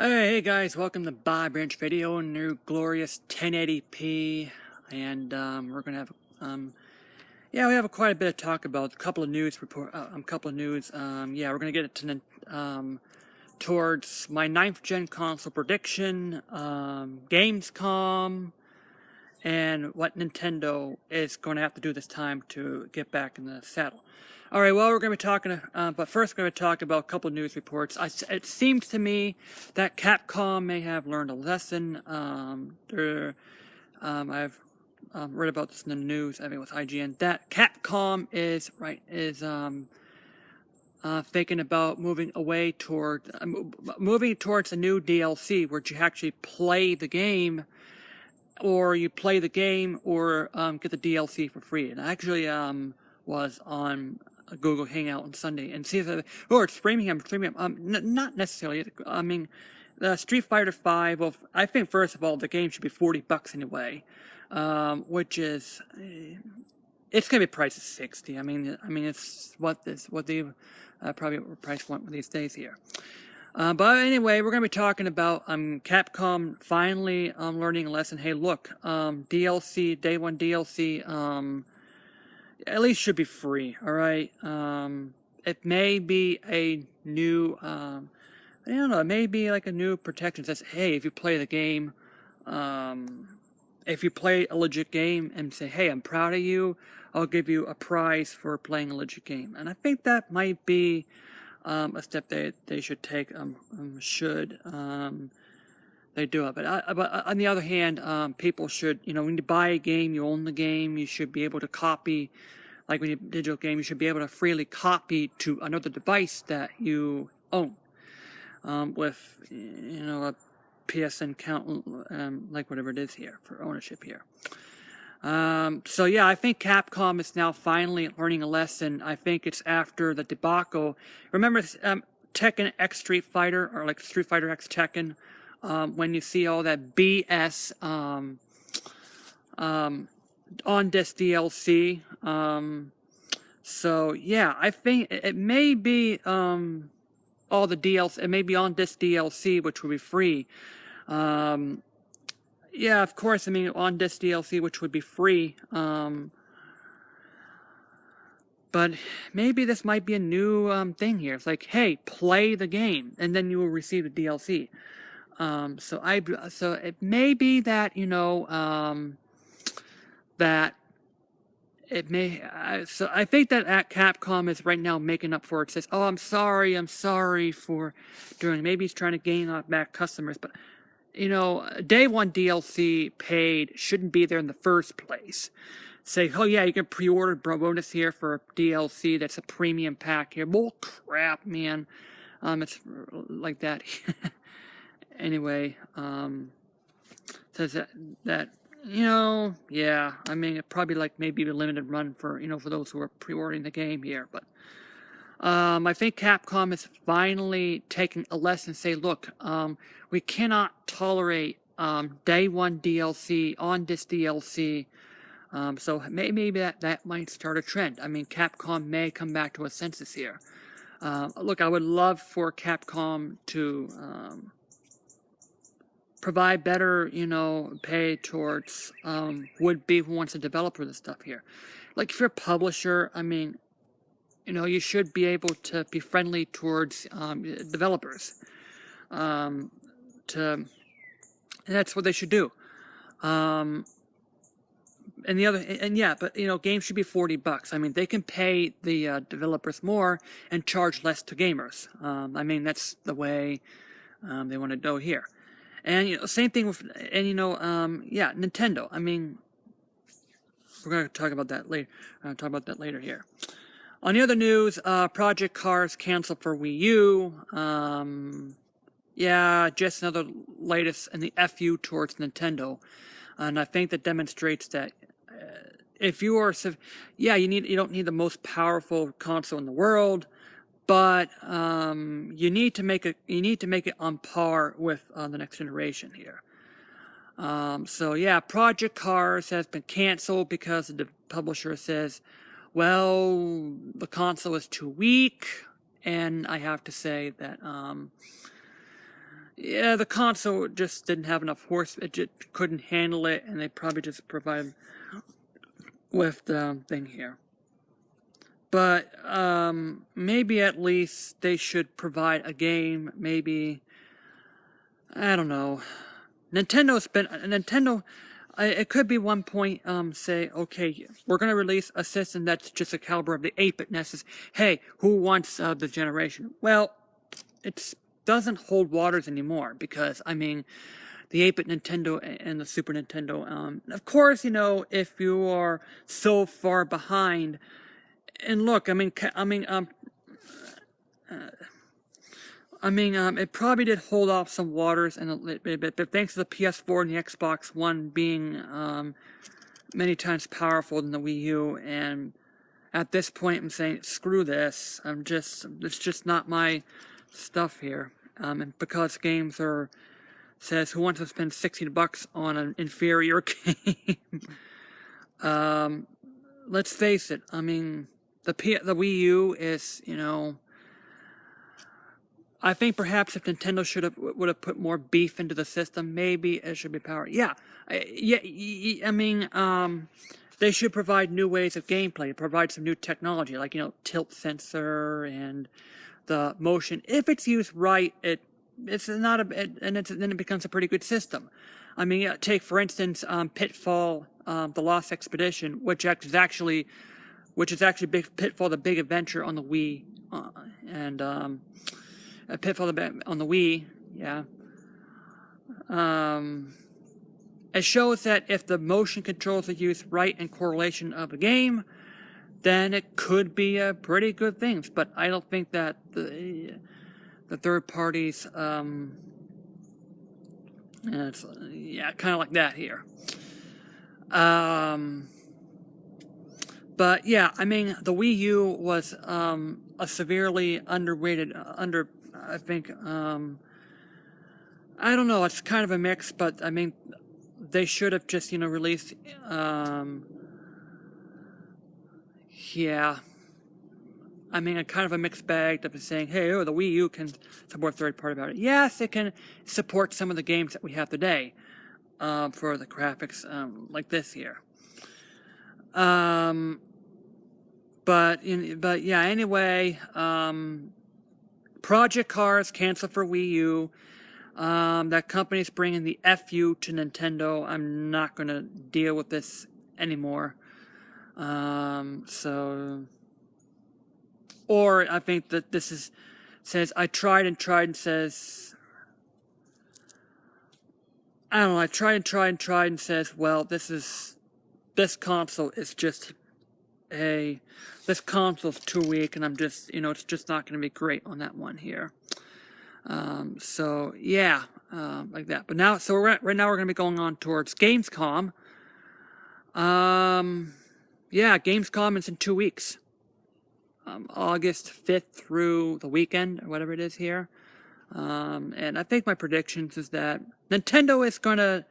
Hey guys, welcome to BRV video, new glorious 1080p, and we're gonna have yeah, we have quite a bit to talk about. A couple of news yeah, we're gonna get to towards my 9th gen console prediction, Gamescom, and what Nintendo is going to have to do this time to get back in the saddle. Alright, well, we're going to be talking, but first we're going to talk about a couple of news reports. It seems to me that Capcom may have learned a lesson. I've read about this in the news, I mean, with IGN, that Capcom is thinking about moving towards a new DLC where you actually play the game, or you play the game, or get the DLC for free. And I actually was on Google Hangout on Sunday and see if it's Framingham. Not necessarily. I mean, the Street Fighter V. Well, I think first of all the game should be $40 anyway, which is it's gonna be priced at $60. I mean it's what they probably price point these days here. But anyway, we're going to be talking about Capcom finally learning a lesson. Hey, look, DLC, day one DLC, at least should be free, alright? It may be a new, I don't know, it may be like a new protection that says, hey, if you play the game, if you play a legit game and say, hey, I'm proud of you, I'll give you a prize for playing a legit game. And I think that might be a step they should take, they do it. But on the other hand, people should, when you buy a game, you own the game, you should be able to copy, like when you digital game, you should be able to freely copy to another device that you own, with, a PSN count, like whatever it is here for ownership here. So yeah, I think Capcom is now finally learning a lesson. I think it's after the debacle. Remember Tekken X Street Fighter, or like Street Fighter X Tekken, when you see all that BS on this DLC. So yeah, I think it may be all the DLC. It may be on this DLC, which will be free. Yeah, of course, I mean, on this DLC, which would be free, but maybe this might be a new thing here. It's like, hey, play the game, and then you will receive the DLC. So it may be that, that it may, so I think that Capcom is right now making up for it. It says, oh, I'm sorry for doing, maybe he's trying to gain back customers, but day one DLC paid shouldn't be there in the first place. Say, oh yeah, you can pre-order bonus here for a DLC that's a premium pack here. Bull crap, man. It's like that. Anyway, says that yeah, I mean, it probably like maybe a limited run for, for those who are pre-ordering the game here, but I think Capcom is finally taking a lesson and say, look, we cannot tolerate day one DLC on this DLC. So maybe that might start a trend. I mean, Capcom may come back to a senses here. Look, I would love for Capcom to provide better, pay towards would-be who wants to develop this stuff here. Like if you're a publisher, I mean, you should be able to be friendly towards developers. And that's what they should do. But games should be $40. I mean, they can pay the developers more and charge less to gamers. I mean, that's the way they want to go here. And same thing with, yeah, Nintendo. I mean, we're going to talk about that later. Here. On the other news, Project Cars canceled for Wii U. Yeah, just another latest in the FU towards Nintendo. And I think that demonstrates that if you are, you don't need the most powerful console in the world, but you need to make it on par with the next generation here. So yeah, Project Cars has been canceled because the publisher says, well, the console is too weak, and I have to say that, Yeah, the console just didn't have enough horse. It just couldn't handle it, and they probably just provided with the thing here. But maybe at least they should provide a game. Maybe, I don't know. Nintendo. It could be one point say, okay, we're gonna release a system that's just a caliber of the 8-bitness. Hey, who wants the generation? Well, it doesn't hold waters anymore, because I mean, the 8-bit Nintendo and the Super Nintendo. Of course, you know, if you are so far behind, and look, it probably did hold off some waters and a little bit, but thanks to the PS4 and the Xbox One being many times powerful than the Wii U, and at this point I'm saying, screw this. It's just not my stuff here. And because games says, who wants to spend $60 on an inferior game? Let's face it, I mean, the Wii U is, you know, I think perhaps if Nintendo would have put more beef into the system, maybe it should be powered. Yeah, I mean, they should provide new ways of gameplay, provide some new technology, like, you know, tilt sensor and the motion. If it's used right, it's not then it becomes a pretty good system. I mean, take for instance Pitfall, the Lost Expedition, which is actually Pitfall: The Big Adventure on the Wii, and Pitfall on the Wii, yeah. It shows that if the motion controls are used right in correlation of the game, then it could be a pretty good thing. But I don't think that the third parties, it's, yeah, kind of like that here. But yeah, I mean, the Wii U was a severely underrated, I think, I don't know, it's kind of a mix, but I mean, they should have just, you know, released, yeah, I mean, a kind of a mixed bag of saying, hey, oh, the Wii U can support third-party about it. Yes, it can support some of the games that we have today, for the graphics, like this here. But yeah, anyway, Project Cars canceled for Wii U. That company's bringing the FU to Nintendo. I'm not going to deal with this anymore. Or I think that this says, I tried and tried, and says, I don't know, I tried and tried and tried, and says, well, this console is just this console's too weak, and I'm just, you know, it's just not going to be great on that one here. So yeah, like that. But now, so right now we're going to be going on towards Gamescom. Yeah, Gamescom is in 2 weeks. August 5th through the weekend, or whatever it is here. And I think my predictions is that Nintendo is going to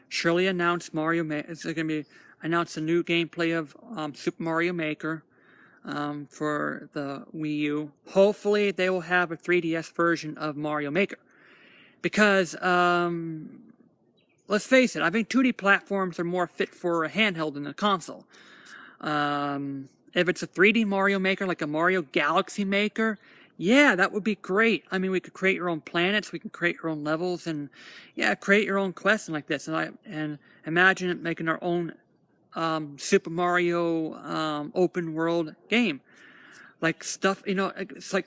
surely announce it's going to be announce a new gameplay of Super Mario Maker for the Wii U. Hopefully they will have a 3DS version of Mario Maker. Because, let's face it, I think 2D platforms are more fit for a handheld than a console. If it's a 3D Mario Maker, like a Mario Galaxy Maker, yeah, that would be great. I mean, we could create your own planets, we can create your own levels, and yeah, create your own quests and like this. And imagine it making our own Super Mario open world game. Like stuff, you know, it's like,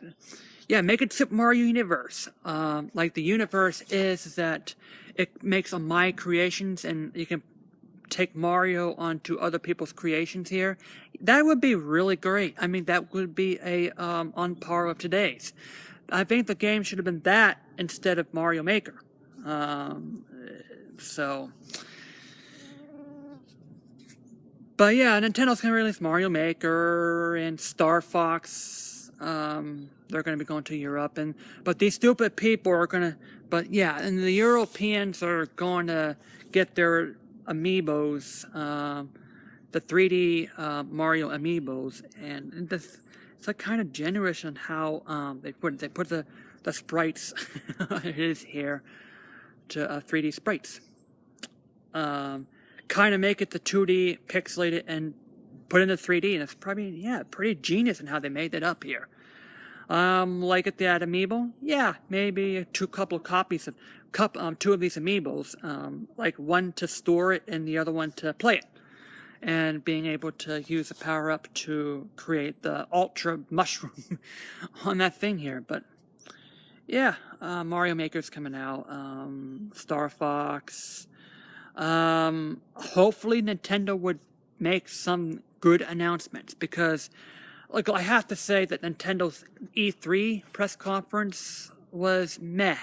yeah, make it Super Mario Universe. Like the universe is that it makes on my creations, and you can take Mario onto other people's creations here. That would be really great. I mean, that would be on par with today's. I think the game should have been that instead of Mario Maker. But yeah, Nintendo's going to release Mario Maker and Star Fox. They're going to be going to Europe, but these stupid people are going to. But yeah, and the Europeans are going to get their Amiibos, the 3D Mario Amiibos, and it's like kind of generous on how they put the sprites it is here to 3D sprites. Kind of make it the 2D pixelated and put into 3D, and it's probably pretty genius in how they made that up here. Like at that Amiibo, maybe couple of copies of two of these Amiibos, like one to store it and the other one to play it, and being able to use the power up to create the ultra mushroom on that thing here. But yeah, Mario Maker's coming out, Star Fox. Hopefully Nintendo would make some good announcements, because like I have to say that Nintendo's E3 press conference was meh.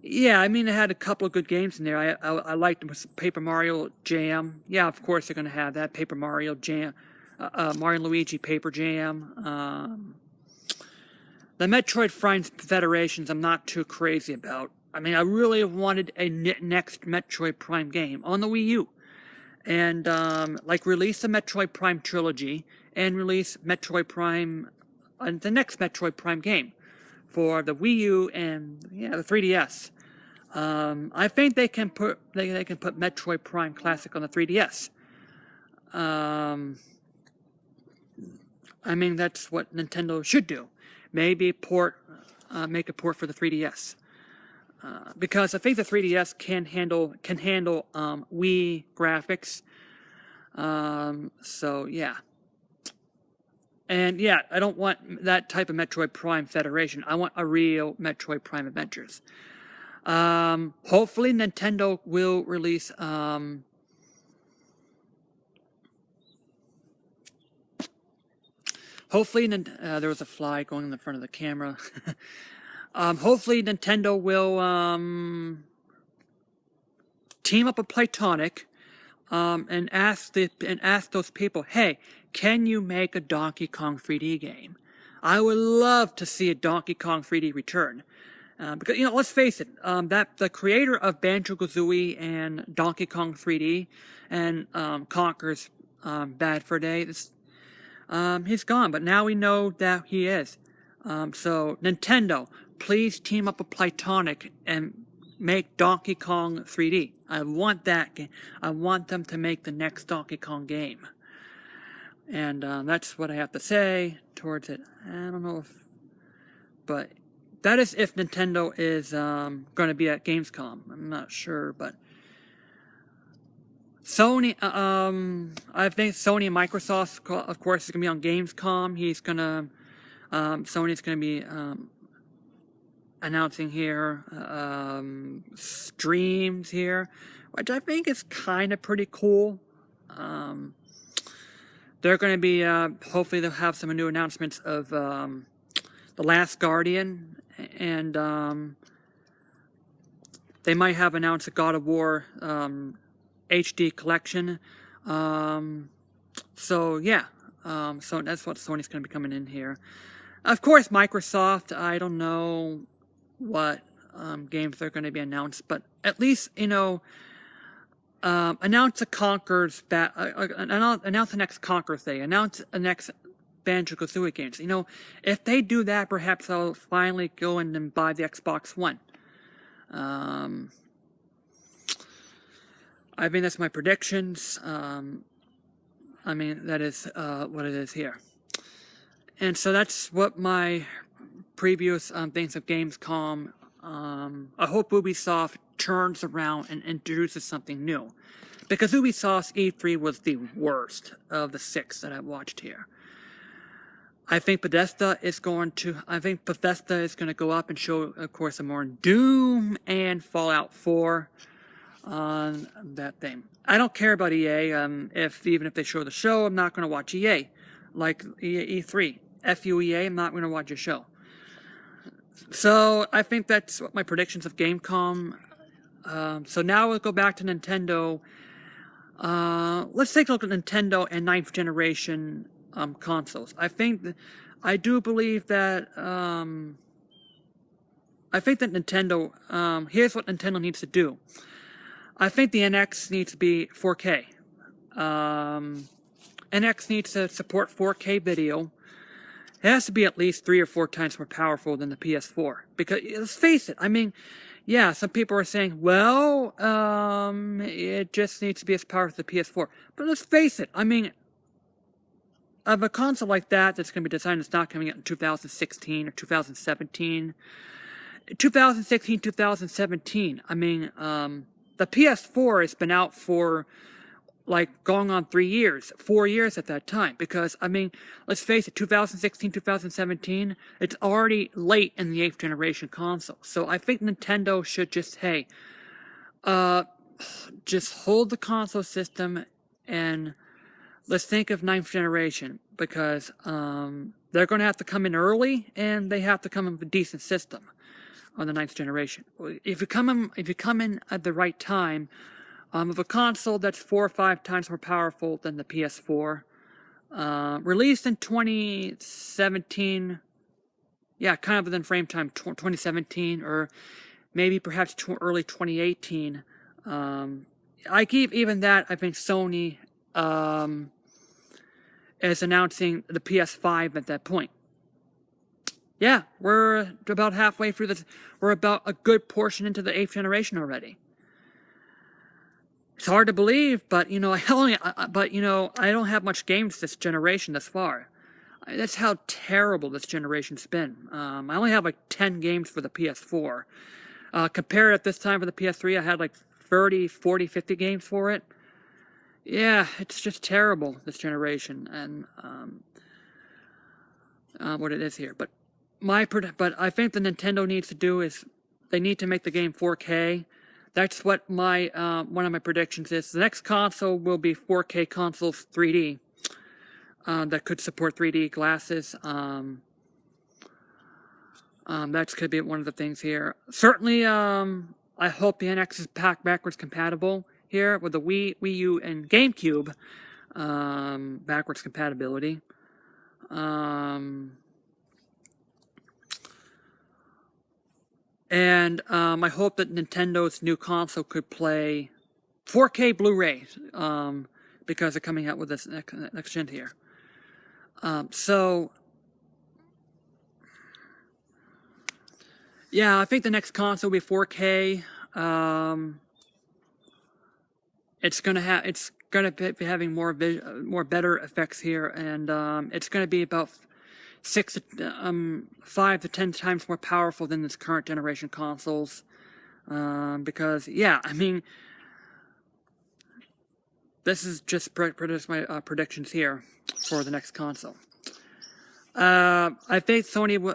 Yeah, I mean, it had a couple of good games in there. I liked Paper Mario Jam. Yeah, of course they're going to have that Paper Mario Jam, Mario and Luigi Paper Jam. The Metroid Prime Federations I'm not too crazy about. I mean, I really wanted a next Metroid Prime game on the Wii U. And, like, release the Metroid Prime trilogy and release Metroid Prime, the next Metroid Prime game for the Wii U and, the 3DS. I think they can put Metroid Prime Classic on the 3DS. I mean, that's what Nintendo should do. Maybe make a port for the 3DS. Because I think the 3DS can handle Wii graphics. So yeah. And yeah, I don't want that type of Metroid Prime Federation. I want a real Metroid Prime Adventures. Hopefully Nintendo will release hopefully there was a fly going in the front of the camera. Hopefully Nintendo will team up with Playtonic and ask those people, hey, can you make a Donkey Kong 3D game? I would love to see a Donkey Kong 3D return. Because, let's face it, that the creator of Banjo-Kazooie and Donkey Kong 3D and Conker's Bad Fur Day, he's gone, but now we know that he is. So, Nintendo, please team up with Playtonic and make Donkey Kong 3D. I want that game. I want them to make the next Donkey Kong game. And that's what I have to say towards it. I don't know if... But that is if Nintendo is going to be at Gamescom. I'm not sure, but... Sony, I think Sony and Microsoft, of course, is going to be on Gamescom. Sony's going to be announcing here streams here, which I think is kind of pretty cool. They're going to be, hopefully they'll have some new announcements of The Last Guardian, and they might have announced a God of War HD collection. So yeah, so that's what Sony's going to be coming in here. Of course, Microsoft, I don't know what games they're going to be announced, but at least, announce the Conker's, announce the next Conker's Day, announce the next Banjo-Kazooie games. If they do that, perhaps I'll finally go in and buy the Xbox One. I mean, that's my predictions. I mean, that is what it is here. And so that's what my previous things of Gamescom. I hope Ubisoft turns around and introduces something new. Because Ubisoft's E3 was the worst of the 6 that I've watched here. I think Bethesda is going to go up and show, of course, some more Doom and Fallout 4 on that thing. I don't care about EA. Even if they show the show, I'm not going to watch EA. Like E3. FUEA, I'm not going to watch your show. So I think that's what my predictions of Gamescom. So now we'll go back to Nintendo. Let's take a look at Nintendo and 9th generation consoles. I do believe that Nintendo, here's what Nintendo needs to do. I think the NX needs to be 4K. NX needs to support 4K video. it has to be at least 3 or 4 times more powerful than the PS4. Because, let's face it, I mean, yeah, some people are saying, well, it just needs to be as powerful as the PS4. But let's face it, I mean, of a console like that that's going to be designed, it's not coming out in 2016 or 2017. 2016, 2017, I mean, the PS4 has been out for like going on 3 years, 4 years at that time. Because, I mean, let's face it, 2016, 2017, it's already late in the 8th generation console. So I think Nintendo should just, hey, just hold the console system and let's think of 9th generation. Because they're going to have to come in early and they have to come in with a decent system on the 9th generation. If you come in at the right time, of a console that's 4 or 5 times more powerful than the PS4, released in 2017, yeah, kind of within frame time, 2017, or maybe perhaps early 2018. I keep even that. I think Sony is announcing the PS5 at that point. Yeah, we're about halfway through this. We're about a good portion into the 8th generation already. It's hard to believe, but you know, I don't have much games this generation thus far. That's how terrible this generation's been. I only have like 10 games for the PS4. Compared at this time for the PS3, I had like 30, 40, 50 games for it. Yeah, it's just terrible, this generation, and what it is here. But I think the Nintendo needs to do is they need to make the game 4K. That's what my one of my predictions is. The next console will be 4K consoles 3D that could support 3D glasses. That's could be one of the things here. Certainly, I hope the NX is backwards compatible here with the Wii U, and GameCube backwards compatibility. And I hope that Nintendo's new console could play 4K Blu-ray because they're coming out with this next gen here. So, yeah, I think the next console will be 4K. It's gonna be having more better effects here, and it's gonna be about 5 to 10 times more powerful than its current generation consoles. Because, yeah, I mean, this is just my predictions here for the next console. I think Sony will,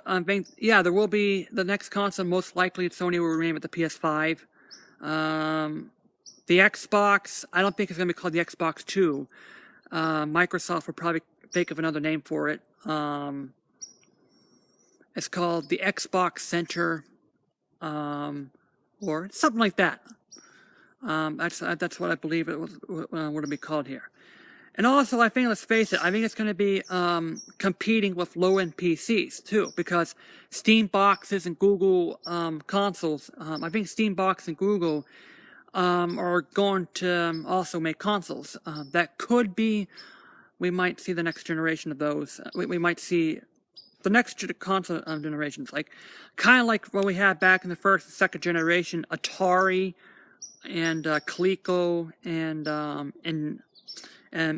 yeah, there will be the next console. Most likely, Sony will remain with the PS5. The Xbox, I don't think it's going to be called the Xbox 2. Microsoft will probably think of another name for it. It's called the Xbox Center, or something like that. That's what I believe it would be called here. And also, I think, let's face it, I think it's going to be competing with low-end PCs, too, because Steam boxes and Google consoles, I think Steam Box and Google are going to also make consoles. That could be, we might see the next generation of those. We might see the next console generations, kind of like what we had back in the first and second generation, Atari and Coleco and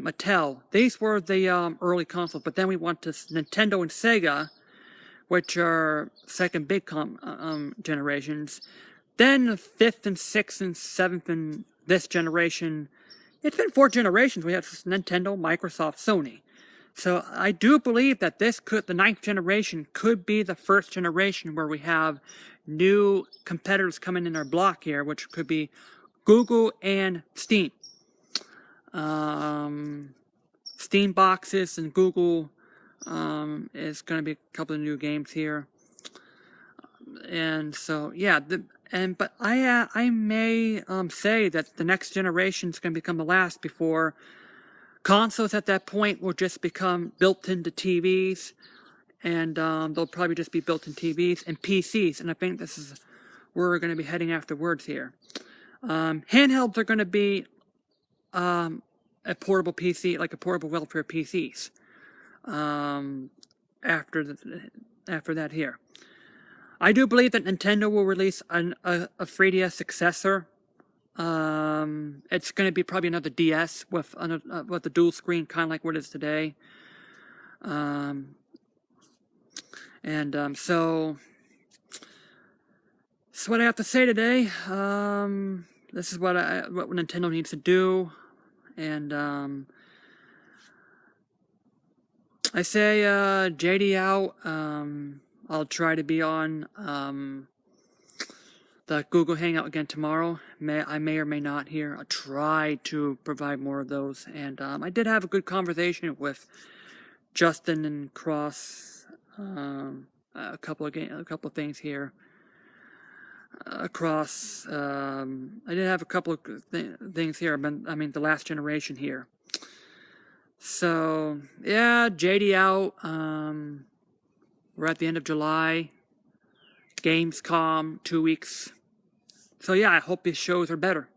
Mattel. These were the early consoles, but then we went to Nintendo and Sega, which are second big generations. Then the 5th and 6th and 7th and this generation, it's been 4 generations. We have Nintendo, Microsoft, Sony. So I do believe that the 9th generation could be the first generation where we have new competitors coming in our block here, which could be Google and Steam. Steam boxes and Google is going to be a couple of new games here. And so, yeah, but I may say that the next generation is going to become the last before consoles at that point will just become built into TVs, and they'll probably just be built in TVs and PCs. And I think this is where we're going to be heading afterwards here. Handhelds are going to be a portable PC, like a portable welfare PCs. after that here. I do believe that Nintendo will release a 3DS successor. It's going to be probably another DS with the dual screen, kind of like what it is today. So that's what I have to say today. This is what Nintendo needs to do, and I say JD out. I'll try to be on the Google Hangout again tomorrow. I may or may not here. I'll try to provide more of those. And I did have a good conversation with Justin and Cross. A couple of things here. Across, I did have a couple of things here. I mean, the last generation here. So yeah, JD out. We're at the end of July. Gamescom, 2 weeks. So yeah, I hope these shows are better.